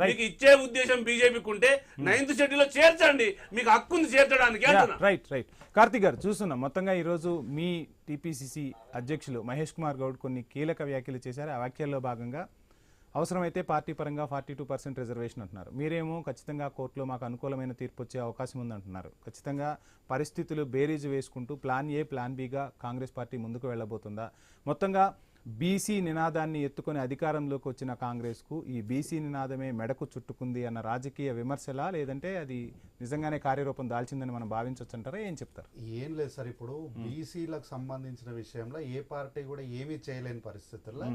మీకు ఇచ్చే ఉద్దేశం బీజేపీకి ఉంటే 9th షెడ్యూల్లో చేర్చండి, మీకు హక్కు ఉంది చేర్చడానికి. రైట్ రైట్ కార్తిక్ గారు, చూస్తున్నాం మొత్తంగా ఈరోజు మీ టీపీసీసీ అధ్యక్షులు మహేష్ కుమార్ గౌడ్ కొన్ని కీలక వ్యాఖ్యలు చేశారు. ఆ వ్యాఖ్యల్లో భాగంగా అవసరమైతే పార్టీ పరంగా 42% రిజర్వేషన్ అంటున్నారు. మీరేమో ఖచ్చితంగా కోర్టులో మాకు అనుకూలమైన తీర్పు వచ్చే అవకాశం ఉందంటున్నారు. ఖచ్చితంగా పరిస్థితులు బేరీజు వేసుకుంటూ plan A plan బిగా Congress party ముందుకు వెళ్ళబోతుందా? మొత్తంగా బీసీ నినాదాన్ని ఎత్తుకొని అధికారంలోకి వచ్చిన కాంగ్రెస్కు ఈ బీసీ నినాదమే మెడకు చుట్టుకుంది అన్న రాజకీయ విమర్శలా, లేదంటే అది నిజంగానే కార్యరూపం దాల్చిందని మనం భావించవచ్చు అంటారా? ఏం చెప్తారు? ఏం లేదు సార్, ఇప్పుడు బీసీలకు సంబంధించిన విషయంలో ఏ పార్టీ కూడా ఏమీ చేయలేని పరిస్థితుల్లో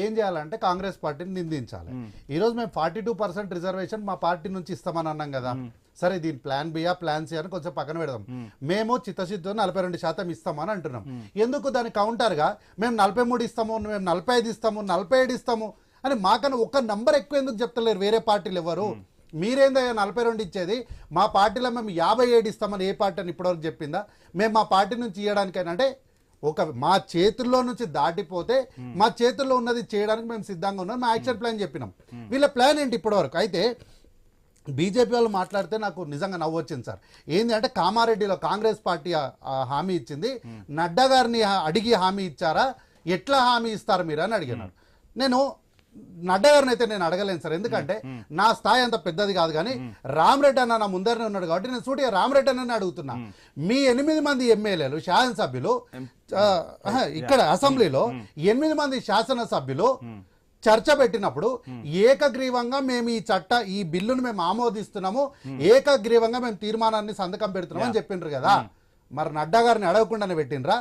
ఏం చేయాలంటే కాంగ్రెస్ పార్టీని నిందించాలి. ఈరోజు మేము 42% రిజర్వేషన్ మా పార్టీ నుంచి ఇస్తామని అన్నాం కదా, సరే దీని ప్లాన్ బియా ప్లాన్ సి అని కొంచెం పక్కన పెడదాం. మేము చిత్తశుద్ధితో 42% ఇస్తామని అంటున్నాం. ఎందుకు దాని కౌంటర్గా మేము 43 ఇస్తాము, మేము 45 ఇస్తాము, 47 ఇస్తాము అని మాకన్నా ఒక నంబర్ ఎక్కువ ఎందుకు చెప్తలేరు వేరే పార్టీలు ఎవరు? మీరేందయ్యా 42 ఇచ్చేది, మా పార్టీలో మేము 57 ఇస్తామని ఏ పార్టీ అని ఇప్పటివరకు చెప్పిందా? మేము మా పార్టీ నుంచి ఇవ్వడానికైనా అంటే మా చేతుల్లో నుంచి దాటిపోతే మా చేతుల్లో ఉన్నది చేయడానికి మేము సిద్ధంగా ఉన్నాం, మా యాక్షన్ ప్లాన్ చెప్పినాం. వీళ్ళ ప్లాన్ ఏంటి ఇప్పటివరకు? అయితే బీజేపీ వాళ్ళు మాట్లాడితే నాకు నిజంగా నవ్వు వచ్చింది సార్. ఏంటి అంటే కామారెడ్డిలో కాంగ్రెస్ పార్టీ హామీ ఇచ్చింది, నడ్డా గారిని అడిగి హామీ ఇచ్చారా, ఎట్లా హామీ ఇస్తారు మీరు అని అడిగినారు. నేను నడ్డా గారిని అయితే నేను అడగలేను సార్, ఎందుకంటే నా స్థాయి అంత పెద్దది కాదు. కానీ రామరెడ్డి అన్న నా ముందరనే ఉన్నాడు కాబట్టి నేను సూటిగా రామరెడ్డి అన్న అడుగుతున్నా. మీ 8 మంది ఎమ్మెల్యేలు శాసనసభ్యులు ఇక్కడ అసెంబ్లీలో 8 మంది శాసనసభ్యులు చర్చ పెట్టినప్పుడు ఏకగ్రీవంగా మేము ఈ బిల్లును మేము ఆమోదిస్తున్నాము, ఏకగ్రీవంగా మేము తీర్మానాన్ని సంతకం పెడుతున్నాం అని చెప్పిండ్రు కదా. మరి నడ్డా గారిని అడగకుండానే పెట్టినరా?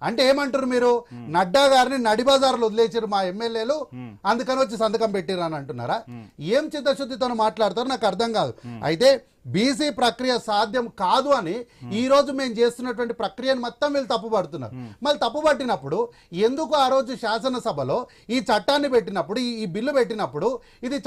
అంటే ఏమంటారు మీరు? నడ్డా గారిని నడి బజార్లో వదిలేసారు మా ఎమ్మెల్యేలు, అందుకని వచ్చి సంతకం పెట్టిర్రు అని అంటున్నారా? ఏం చిత్తశుద్ధితో మాట్లాడతారు నాకు అర్థం కాదు. అయితే బీసీ ప్రక్రియ సాధ్యం కాదు అని ఈ రోజు మేము చేస్తున్నటువంటి ప్రక్రియను మొత్తం వీళ్ళు తప్పుపడుతున్నారు. మళ్ళీ తప్పుపట్టినప్పుడు ఎందుకు ఆ రోజు శాసనసభలో ఈ చట్టాన్ని పెట్టినప్పుడు, ఈ బిల్లు పెట్టినప్పుడు ఇది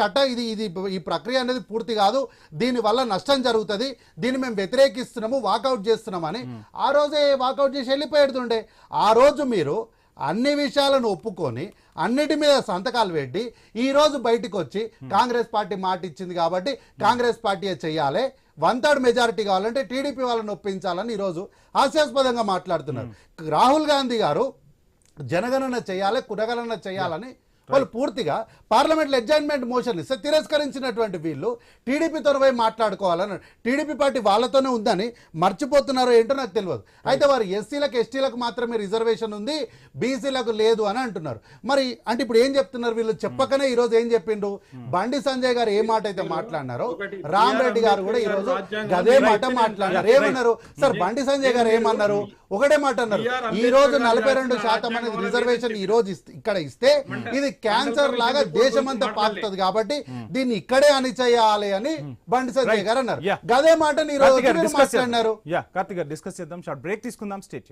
ఈ ప్రక్రియ అనేది పూర్తి కాదు, దీనివల్ల నష్టం జరుగుతుంది, దీన్ని మేము వ్యతిరేకిస్తున్నాము, వాకౌట్ చేస్తున్నామని ఆ రోజే వాకౌట్ చేసి వెళ్ళిపోయేడుతుండే. ఆ రోజు మీరు అన్ని విషయాలను ఒప్పుకొని అన్నిటి మీద సంతకాలు పెట్టి ఈరోజు బయటకు వచ్చి కాంగ్రెస్ పార్టీ మాట ఇచ్చింది కాబట్టి కాంగ్రెస్ పార్టీ చేయాలి, 1/3 మెజారిటీ కావాలంటే టీడీపీ వాళ్ళని ఒప్పించాలని ఈరోజు హాస్యాస్పదంగా మాట్లాడుతున్నారు. రాహుల్ గాంధీ గారు జనగణన చేయాలి, కులగణన చేయాలని వాళ్ళు పూర్తిగా పార్లమెంట్లో అడ్జాయిన్మెంట్ మోషన్ ఇస్తే తిరస్కరించినటువంటి వీళ్ళు టీడీపీతో పోయి మాట్లాడుకోవాలని, టీడీపీ పార్టీ వాళ్ళతోనే ఉందని మర్చిపోతున్నారో ఏంటో నాకు తెలియదు. అయితే వారు ఎస్సీలకు ఎస్టీలకు మాత్రమే రిజర్వేషన్ ఉంది, బీసీలకు లేదు అని అంటున్నారు. మరి అంటే ఇప్పుడు ఏం చెప్తున్నారు వీళ్ళు? చెప్పకనే ఈరోజు ఏం చెప్పిండు? బండి సంజయ్ గారు ఏ మాట అయితే మాట్లాడినారో రామరెడ్డి గారు కూడా ఈరోజు గదే మాట మాట్లాడినారు. ఏమన్నారు సార్? బండి సంజయ్ గారు ఏమన్నారు? ఒకటే మాట అన్నారు, ఈ రోజు 42% అనేది రిజర్వేషన్ ఈ రోజు ఇక్కడ ఇస్తే ఇది క్యాన్సర్ లాగా దేశమంతా పాకుతుంది కాబట్టి దీన్ని ఇక్కడే అణిచేయాలి అని బండి సంజయ్ గారు అన్నారు. గదే మాట ఈ రోజు మాట్లాడినారు. కార్తిక్ గారు డిస్కస్ చేద్దాం, షార్ట్ బ్రేక్ తీసుకుందాం. స్టేట్